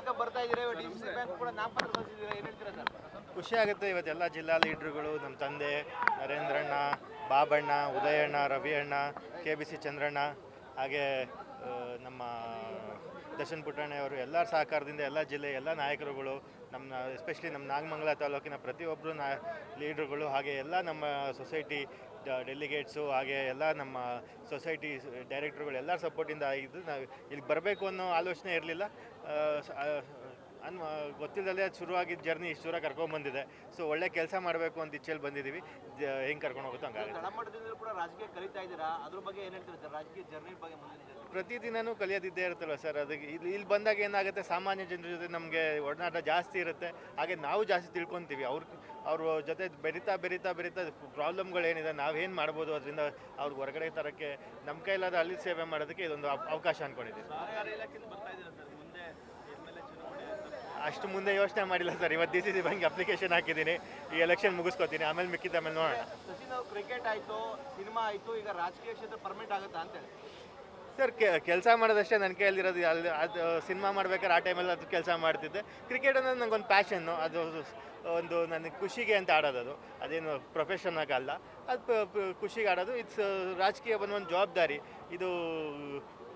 ಹಾಕ ಬರ್ತಾ ಇದ್ದೀರಾ, ಡಿಸಿಸಿ ಬ್ಯಾಂಕ್ ಕೂಡ ನಾಮಪತ್ರ ಸಲ್ಲಿಸಿದ್ದೀರಾ, ಏನು ಹೇಳ್ತೀರಾ ಸರ್? ಖುಷಿ ಆಗುತ್ತೆ. ಇವತ್ತೆಲ್ಲ ಜಿಲ್ಲಾ ಲೀಡ್ರುಗಳು, ನಮ್ಮ ತಂದೆ ನರೇಂದ್ರಣ್ಣ, ಬಾಬಣ್ಣ, ಉದಯಣ್ಣ, ರವಿಯಣ್ಣ, KBC ಚಂದ್ರಣ್ಣ, ಹಾಗೆ ನಮ್ಮ ದರ್ಶನ್ ಪುಟ್ಟಣ್ಣವರು ಎಲ್ಲರ ಸಹಕಾರದಿಂದ ಎಲ್ಲ ಜಿಲ್ಲೆ ಎಲ್ಲ ನಾಯಕರುಗಳು, ನಮ್ಮ ಎಸ್ಪೆಷಲಿ ನಮ್ಮ ನಾಗಮಂಗಲ ತಾಲೂಕಿನ ಪ್ರತಿಯೊಬ್ಬರು ಲೀಡ್ರುಗಳು, ಹಾಗೆ ಎಲ್ಲ ನಮ್ಮ ಸೊಸೈಟಿ ಡೆಲಿಗೇಟ್ಸು, ಹಾಗೆ ಎಲ್ಲ ನಮ್ಮ ಸೊಸೈಟಿ ಡೈರೆಕ್ಟ್ರುಗಳು ಎಲ್ಲರ ಸಪೋರ್ಟಿಂದ ಇದು ನಾವು ಇಲ್ಲಿಗೆ ಬರಬೇಕು ಅನ್ನೋ ಆಲೋಚನೆ ಇರಲಿಲ್ಲ. ಗೊತ್ತಿಲ್ಲದಲ್ಲೇ ಶುರುವಾಗಿದ್ದ ಜರ್ನಿ ಇಷ್ಟು ದೂರ ಕರ್ಕೊಂಡ್ಬಂದಿದೆ. ಸೊ ಒಳ್ಳೆ ಕೆಲಸ ಮಾಡಬೇಕು ಅಂತ ಇಚ್ಛೆಯಲ್ಲಿ ಬಂದಿದ್ದೀವಿ. ಹೆಂಗೆ ಕರ್ಕೊಂಡು ಹೋಗುತ್ತೋ ಹಂಗಾಗುತ್ತೆ. ತಳಮಟ್ಟದಿಂದ ಕೂಡ ರಾಜಕೀಯ ಕಲಿತಾ ಇದ್ದೀರಾ, ಅದ್ರ ಬಗ್ಗೆ ಏನು ಹೇಳ್ತೀರಾ ಸರ್? ರಾಜಕೀಯ ಜರ್ನಿ ಬಗ್ಗೆ ಪ್ರತಿದಿನನೂ ಕಲಿಯೋದಿದ್ದೇ ಇರುತ್ತಲ್ವ ಸರ್. ಅದಕ್ಕೆ ಇಲ್ಲಿ ಬಂದಾಗ ಏನಾಗುತ್ತೆ, ಸಾಮಾನ್ಯ ಜನರ ಜೊತೆ ನಮಗೆ ಒಡನಾಟ ಜಾಸ್ತಿ ಇರುತ್ತೆ. ಹಾಗೆ ನಾವು ಜಾಸ್ತಿ ತಿಳ್ಕೊತೀವಿ. ಅವ್ರ ಜೊತೆ ಬೆರಿತಾ ಪ್ರಾಬ್ಲಮ್ಗಳೇನಿದೆ, ನಾವೇನು ಮಾಡ್ಬೋದು, ಅದರಿಂದ ಅವ್ರಿಗೆ ಹೊರಗಡೆ ತರೋಕ್ಕೆ ನಮ್ಮ ಕೈಲಾದ ಅಲ್ಲಿ ಸೇವೆ ಮಾಡೋದಕ್ಕೆ ಇದೊಂದು ಅವಕಾಶ ಅಂದ್ಕೊಂಡಿದ್ದೀವಿ. ಅಷ್ಟು ಮುಂದೆ ಯೋಚನೆ ಮಾಡಿಲ್ಲ ಸರ್. ಇವತ್ತು DCC ಬ್ಯಾಂಕ್ ಅಪ್ಲಿಕೇಶನ್ ಹಾಕಿದ್ದೀನಿ. ಈ ಎಲೆಕ್ಷನ್ ಮುಗಿಸ್ಕೊತೀನಿ, ಆಮೇಲೆ ಮಿಕ್ಕಿದ ಆಮೇಲೆ ನೋಡೋಣ. ಸಚಿನ್ ಅವ್ರು ಕ್ರಿಕೆಟ್ ಆಯಿತು, ಸಿನಿಮಾ ಆಯಿತು, ಈಗ ರಾಜಕೀಯ ಕ್ಷೇತ್ರ ಪರ್ಮನೆಂಟ್ ಆಗುತ್ತಾ ಅಂತೇಳಿ ಸರ್? ಕೆಲಸ ಮಾಡೋದಷ್ಟೇ ನನ್ನ ಕೈಯಲ್ಲಿರೋದು. ಅದು ಸಿನಿಮಾ ಮಾಡ್ಬೇಕಾದ್ರೆ ಆ ಟೈಮಲ್ಲಿ ಅದು ಕೆಲಸ ಮಾಡ್ತಿದ್ದೆ. ಕ್ರಿಕೆಟ್ ಅನ್ನೋದು ನನಗೊಂದು ಪ್ಯಾಷನ್ನು, ಅದು ಒಂದು ನನಗೆ ಖುಷಿಗೆ ಅಂತ ಆಡೋದು. ಅದೇನು ಪ್ರೊಫೆಷನ್ನಾಗ ಅಲ್ಲ, ಅದು ಖುಷಿಗೆ ಆಡೋದು. ಇಟ್ಸ್ ರಾಜಕೀಯ ಬಂದು ಒಂದು ಜವಾಬ್ದಾರಿ. ಇದು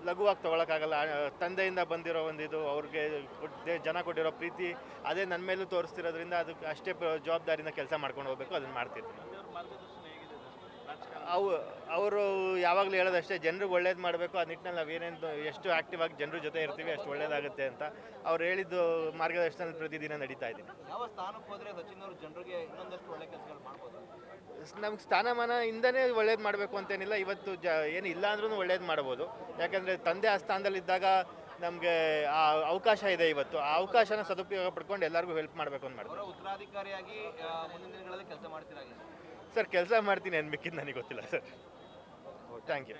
ಲಘುವಾಗಿ ತೊಗೊಳಕ್ಕಾಗಲ್ಲ. ತಂದೆಯಿಂದ ಬಂದಿರೋ ಒಂದು ಇದು, ಅವ್ರಿಗೆ ಜನ ಕೊಟ್ಟಿರೋ ಪ್ರೀತಿ ಅದೇ ನನ್ನ ಮೇಲೂ ತೋರಿಸ್ತಿರೋದ್ರಿಂದ ಅದಕ್ಕೆ ಅಷ್ಟೇ ಜವಾಬ್ದಾರಿಯಿಂದ ಕೆಲಸ ಮಾಡ್ಕೊಂಡು ಹೋಗ್ಬೇಕು. ಅದನ್ನು ಮಾಡ್ತಿರ್ತೀನಿ. ಅವರು ಯಾವಾಗಲೂ ಹೇಳೋದಷ್ಟೇ, ಜನರಿಗೆ ಒಳ್ಳೇದು ಮಾಡಬೇಕು. ಆ ನಿಟ್ಟಿನಲ್ಲಿ ನಾವೇನೇನು ಎಷ್ಟು ಆ್ಯಕ್ಟಿವ್ ಆಗಿ ಜನರ ಜೊತೆ ಇರ್ತೀವಿ ಅಷ್ಟು ಒಳ್ಳೇದಾಗುತ್ತೆ ಅಂತ ಅವ್ರು ಹೇಳಿದ್ದು ಮಾರ್ಗದರ್ಶನದಲ್ಲಿ ಪ್ರತಿದಿನ ನಡೀತಾ ಇದ್ದೀನಿ. ಯಾವ ಸ್ಥಾನಕ್ಕೆ ಹೋದರೆ ಸಚಿನ್ ಅವರು ಜನರಿಗೆ ಇನ್ನೊಂದಷ್ಟು ಒಳ್ಳೆ ಕೆಲಸಗಳು ಮಾಡ್ಬೋದು? ನಮ್ಗೆ ಸ್ಥಾನಮಾನದಿಂದನೇ ಒಳ್ಳೇದು ಮಾಡಬೇಕು ಅಂತೇನಿಲ್ಲ. ಇವತ್ತು ಏನು ಇಲ್ಲ ಅಂದ್ರೂ ಒಳ್ಳೇದು ಮಾಡ್ಬೋದು. ಯಾಕಂದರೆ ತಂದೆ ಆ ಸ್ಥಾನದಲ್ಲಿದ್ದಾಗ ನಮಗೆ ಆ ಅವಕಾಶ ಇದೆ. ಇವತ್ತು ಆ ಅವಕಾಶನ ಸದುಪಯೋಗ ಪಡ್ಕೊಂಡು ಎಲ್ಲರಿಗೂ ಹೆಲ್ಪ್ ಮಾಡಬೇಕು ಅಂತ ಮಾಡ್ತಾರೆ. ಉತ್ತರಾಧಿಕಾರಿಯಾಗಿ ಮುಂದಿನ ದಿನಗಳಲ್ಲಿ ಕೆಲಸ ಮಾಡ್ತೀರಾ ಸರ್? ಕೆಲಸ ಮಾಡ್ತೀನಿ, ಏನು ಮಿಕ್ಕಿದ್ದು ನನಗೆ ಗೊತ್ತಿಲ್ಲ ಸರ್. Thank you.